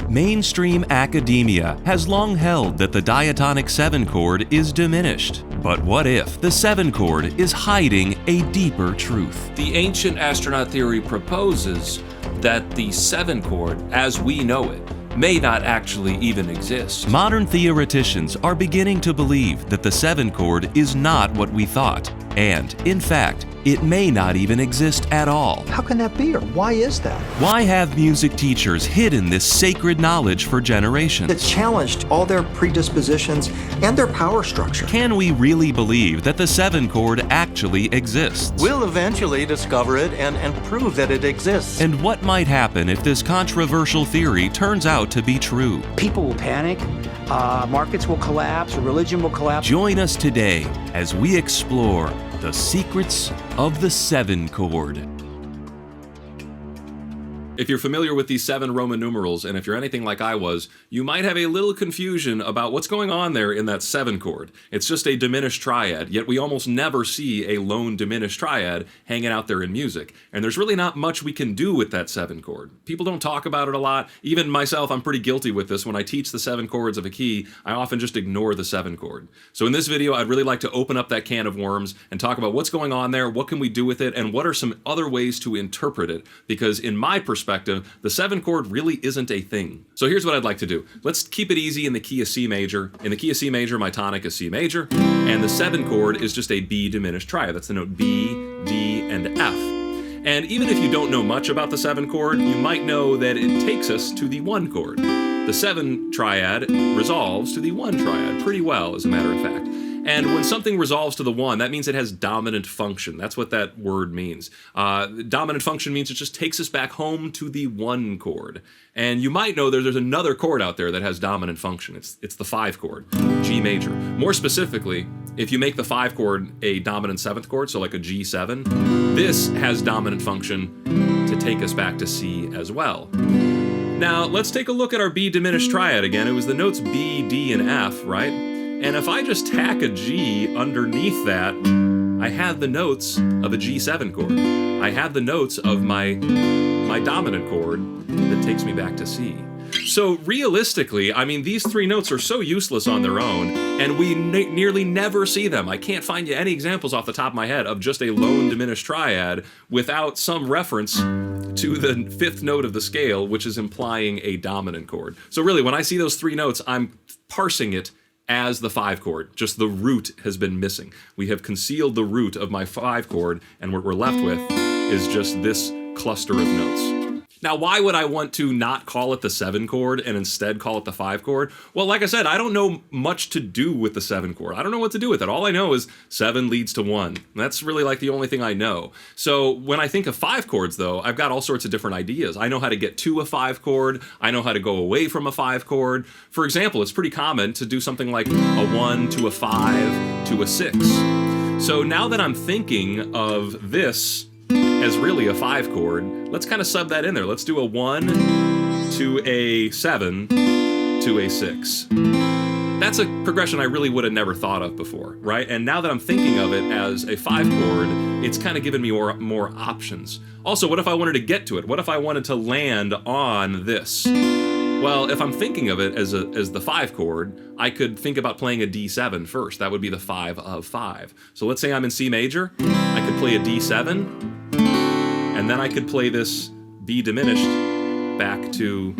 Mainstream academia has long held that the diatonic 7 chord is diminished. But what if the 7 chord is hiding a deeper truth? The ancient astronaut theory proposes that the 7 chord, as we know it, may not actually even exist. Modern theoreticians are beginning to believe that the 7 chord is not what we thought, and, in fact, it may not even exist at all. How can that be, or why is that? Why have music teachers hidden this sacred knowledge for generations? It's challenged all their predispositions and their power structure. Can we really believe that the 7 chord actually exists? We'll eventually discover it and prove that it exists. And what might happen if this controversial theory turns out to be true? People will panic, markets will collapse, religion will collapse. Join us today as we explore the secrets of the 7 chord. If you're familiar with these 7 Roman numerals, and if you're anything like I was, you might have a little confusion about what's going on there in that 7 chord. It's just a diminished triad, yet we almost never see a lone diminished triad hanging out there in music. And there's really not much we can do with that 7 chord. People don't talk about it a lot. Even myself, I'm pretty guilty with this. When I teach the 7 chords of a key, I often just ignore the 7 chord. So in this video, I'd really like to open up that can of worms and talk about what's going on there, what can we do with it, and what are some other ways to interpret it. Because in my perspective, the 7 chord really isn't a thing. So here's what I'd like to do. Let's keep it easy in the key of C major. In the key of C major, my tonic is C major, and the 7 chord is just a B diminished triad. That's the note B, D, and F. And even if you don't know much about the 7 chord, you might know that it takes us to the 1 chord. The 7 triad resolves to the 1 triad pretty well, as a matter of fact. And when something resolves to the 1, that means it has dominant function. That's what that word means. Dominant function means it just takes us back home to the 1 chord. And you might know there's another chord out there that has dominant function. It's the 5 chord, G major. More specifically, if you make the 5 chord a dominant 7th chord, so like a G7, this has dominant function to take us back to C as well. Now, let's take a look at our B diminished triad again. It was the notes B, D, and F, right? And if I just tack a G underneath that, I have the notes of a G7 chord. I have the notes of my dominant chord that takes me back to C. So realistically, I mean, these 3 notes are so useless on their own, and we nearly never see them. I can't find you any examples off the top of my head of just a lone diminished triad without some reference to the 5th note of the scale, which is implying a dominant chord. So really, when I see those 3 notes, I'm parsing it as the 5 chord. Just the root has been missing. We have concealed the root of my 5 chord, and what we're left with is just this cluster of notes. Now, why would I want to not call it the 7 chord and instead call it the 5 chord? Well, like I said, I don't know much to do with the 7 chord. I don't know what to do with it. All I know is 7 leads to 1. That's really like the only thing I know. So when I think of 5 chords, though, I've got all sorts of different ideas. I know how to get to a 5 chord. I know how to go away from a 5 chord. For example, it's pretty common to do something like a 1 to a 5 to a 6. So now that I'm thinking of this as really a 5 chord, let's kind of sub that in there. Let's do a 1 to a 7 to a 6. That's a progression I really would have never thought of before, right? And now that I'm thinking of it as a 5 chord, it's kind of given me more options. Also, what if I wanted to get to it? What if I wanted to land on this? Well, if I'm thinking of it as the 5 chord, I could think about playing a D7 first. That would be the 5 of 5. So let's say I'm in C major. I could play a D7, and then I could play this B diminished back to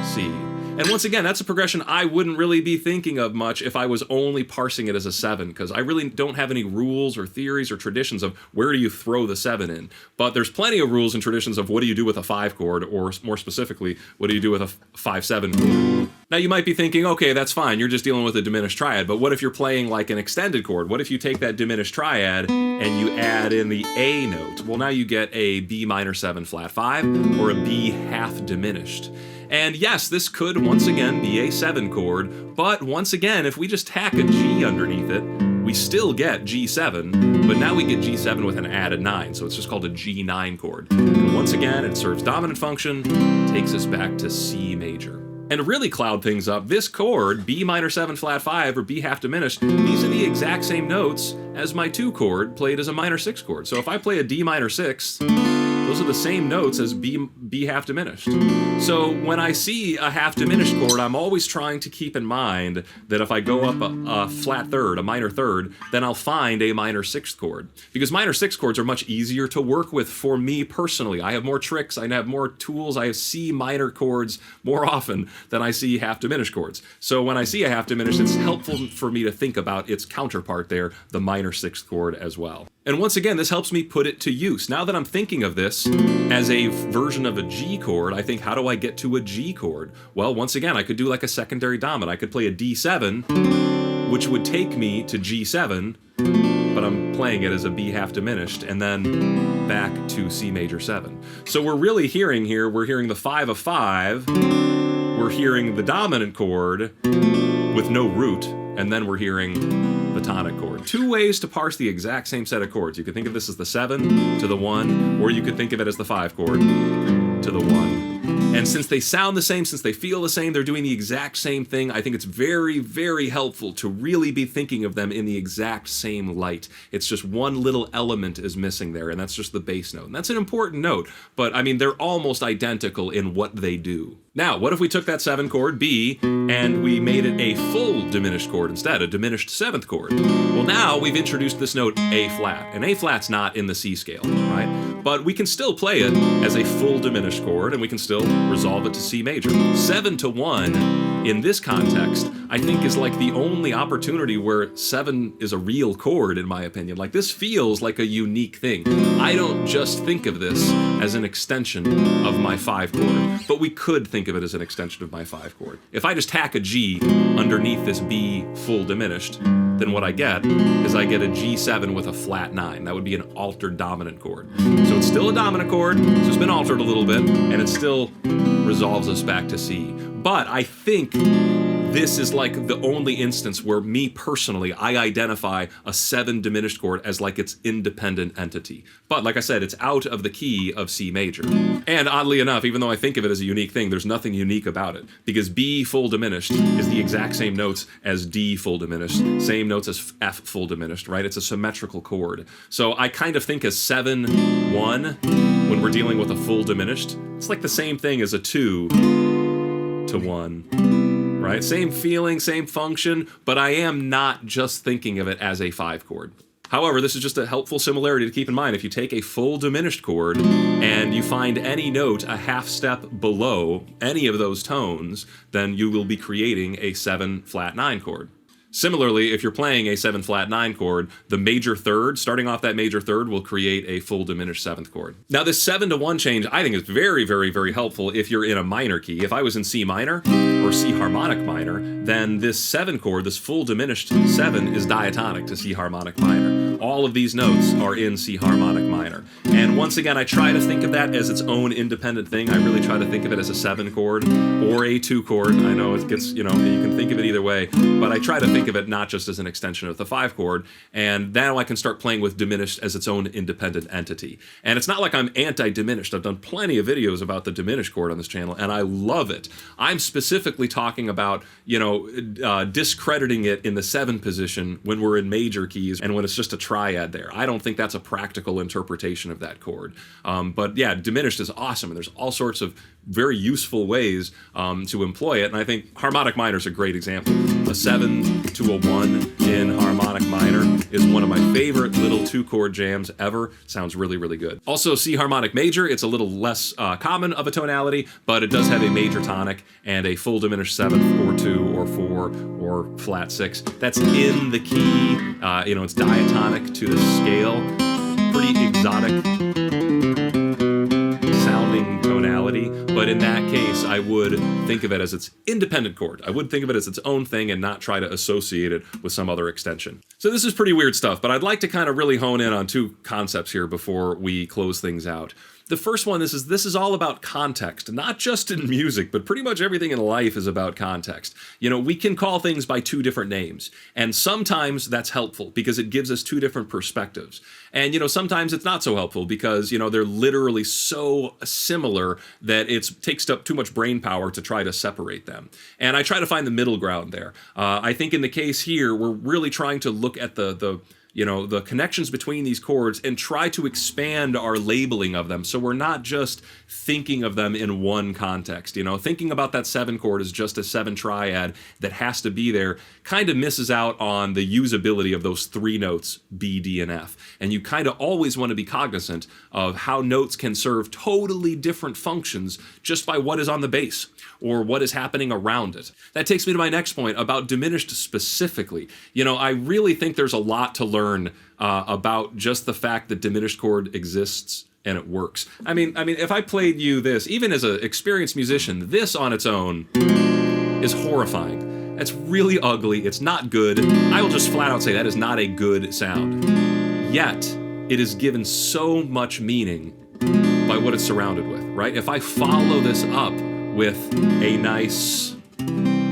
C. And once again, that's a progression I wouldn't really be thinking of much if I was only parsing it as a 7, because I really don't have any rules or theories or traditions of where do you throw the 7 in. But there's plenty of rules and traditions of what do you do with a 5 chord, or more specifically, what do you do with a 5-7 chord. Now you might be thinking, okay, that's fine, you're just dealing with a diminished triad, but what if you're playing like an extended chord? What if you take that diminished triad and you add in the A note? Well, now you get a B minor 7 flat 5 or a B half diminished. And yes, this could once again be a 7 chord, but once again, if we just tack a G underneath it, we still get G7, but now we get G7 with an added 9, so it's just called a G9 chord. And once again, it serves dominant function, takes us back to C major. And to really cloud things up, this chord, B minor 7 flat 5 or B half diminished, these are the exact same notes as my 2 chord played as a minor 6 chord. So if I play a D minor 6, those are the same notes as B B half diminished. So when I see a half diminished chord, I'm always trying to keep in mind that if I go up a flat third, a minor third, then I'll find a minor sixth chord. Because minor sixth chords are much easier to work with for me personally. I have more tricks, I have more tools, I see minor chords more often than I see half diminished chords. So when I see a half diminished, it's helpful for me to think about its counterpart there, the minor sixth chord as well. And once again, this helps me put it to use. Now that I'm thinking of this as a version of a G chord, I think, how do I get to a G chord? Well, once again, I could do like a secondary dominant. I could play a D7, which would take me to G7, but I'm playing it as a B half diminished, and then back to C major 7. So we're really hearing here, we're hearing the 5 of 5, we're hearing the dominant chord with no root, and then we're hearing the tonic chord. Two ways to parse the exact same set of chords. You could think of this as the 7 to the 1, or you could think of it as the 5 chord to the 1. And since they sound the same, since they feel the same, they're doing the exact same thing, I think it's very, very helpful to really be thinking of them in the exact same light. It's just one little element is missing there, and that's just the bass note. And that's an important note, but I mean, they're almost identical in what they do. Now, what if we took that 7 chord, B, and we made it a full diminished chord instead, a diminished 7th chord? Well, now we've introduced this note A flat, and A flat's not in the C scale, right? But we can still play it as a full diminished chord, and we can still resolve it to C major. 7 to 1, in this context, I think is like the only opportunity where 7 is a real chord, in my opinion. Like, this feels like a unique thing. I don't just think of this as an extension of my 5 chord, but we could think of it as an extension of my 5 chord. If I just tack a G underneath this B full diminished, then what I get is I get a G7 with a flat 9. That would be an altered dominant chord. So it's still a dominant chord, so it's been altered a little bit, and it still resolves us back to C. But I think this is like the only instance where me personally, I identify a 7 diminished chord as like its independent entity. But like I said, it's out of the key of C major. And oddly enough, even though I think of it as a unique thing, there's nothing unique about it, because B full diminished is the exact same notes as D full diminished, same notes as F full diminished, right? It's a symmetrical chord. So I kind of think as 7, 1, when we're dealing with a full diminished, it's like the same thing as a 2 to 1. Right? Same feeling, same function, but I am not just thinking of it as a 5 chord. However, this is just a helpful similarity to keep in mind. If you take a full diminished chord and you find any note a half step below any of those tones, then you will be creating a 7 flat 9 chord. Similarly, if you're playing a 7 flat 9 chord, the major third, starting off that major third, will create a full diminished 7th chord. Now, this 7 to 1 change, I think, is very, very, very helpful if you're in a minor key. If I was in C minor or C harmonic minor, then this 7 chord, this full diminished 7, is diatonic to C harmonic minor. All of these notes are in C harmonic minor. And once again, I try to think of that as its own independent thing. I really try to think of it as a 7 chord or a 2 chord. I know it gets, you can think of it either way, but I try to think of it not just as an extension of the 5 chord, and now I can start playing with diminished as its own independent entity. And it's not like I'm anti-diminished. I've done plenty of videos about the diminished chord on this channel, and I love it. I'm specifically talking about, discrediting it in the 7 position when we're in major keys and when it's just a triad there. I don't think that's a practical interpretation of that chord. But yeah, diminished is awesome, and there's all sorts of very useful ways to employ it, and I think harmonic minor is a great example. A 7 to a 1 in harmonic minor is one of my favorite little 2 chord jams ever. Sounds really, really good. Also, C harmonic major, it's a little less common of a tonality, but it does have a major tonic and a full diminished 7th or 2 or 4 or flat 6. That's in the key. It's diatonic to the scale. Pretty exotic sounding tonality, but in that case, I would think of it as its independent chord. I would think of it as its own thing and not try to associate it with some other extension. So this is pretty weird stuff, but I'd like to kind of really hone in on 2 concepts here before we close things out. The first one, this is all about context, not just in music, but pretty much everything in life is about context. We can call things by 2 different names, and sometimes that's helpful because it gives us 2 different perspectives. And, sometimes it's not so helpful because, they're literally so similar that it takes up too much brain power to try to separate them. And I try to find the middle ground there. I think in the case here, we're really trying to look at the the connections between these chords and try to expand our labeling of them, so we're not just thinking of them in one context. Thinking about that 7 chord as just a 7 triad that has to be there kind of misses out on the usability of those 3 notes, B, D, and F. And you kind of always want to be cognizant of how notes can serve totally different functions just by what is on the bass or what is happening around it. That takes me to my next point about diminished specifically. I really think there's a lot to learn about just the fact that diminished chord exists and it works. I mean, if I played you this, even as an experienced musician, this on its own is horrifying. It's really ugly. It's not good. I will just flat out say that is not a good sound. Yet, it is given so much meaning by what it's surrounded with, right? If I follow this up with a nice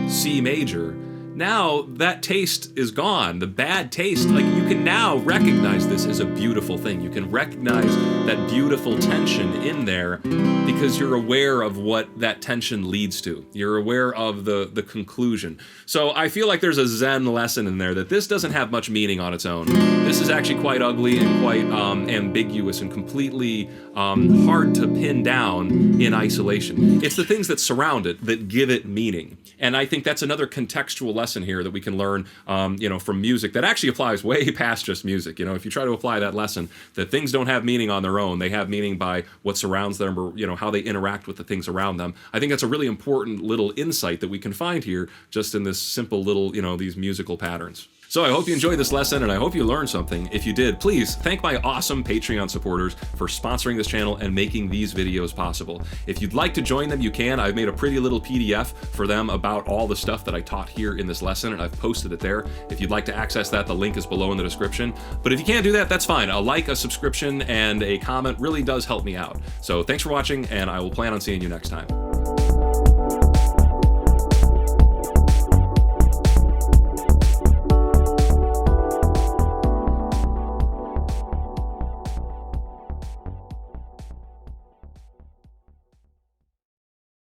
C major, now that taste is gone. The bad taste, you can now recognize this as a beautiful thing. You can recognize that beautiful tension in there because you're aware of what that tension leads to. You're aware of the conclusion. So I feel like there's a Zen lesson in there that this doesn't have much meaning on its own. This is actually quite ugly and quite ambiguous and completely hard to pin down in isolation. It's the things that surround it that give it meaning. And I think that's another contextual lesson here that we can learn, from music that actually applies way past just music. If you try to apply that lesson, that things don't have meaning on their own, they have meaning by what surrounds them or, how they interact with the things around them. I think that's a really important little insight that we can find here just in this simple little, these musical patterns. So I hope you enjoyed this lesson and I hope you learned something. If you did, please thank my awesome Patreon supporters for sponsoring this channel and making these videos possible. If you'd like to join them, you can. I've made a pretty little PDF for them about all the stuff that I taught here in this lesson and I've posted it there. If you'd like to access that, the link is below in the description. But if you can't do that, that's fine. A like, a subscription, and a comment really does help me out. So thanks for watching and I will plan on seeing you next time.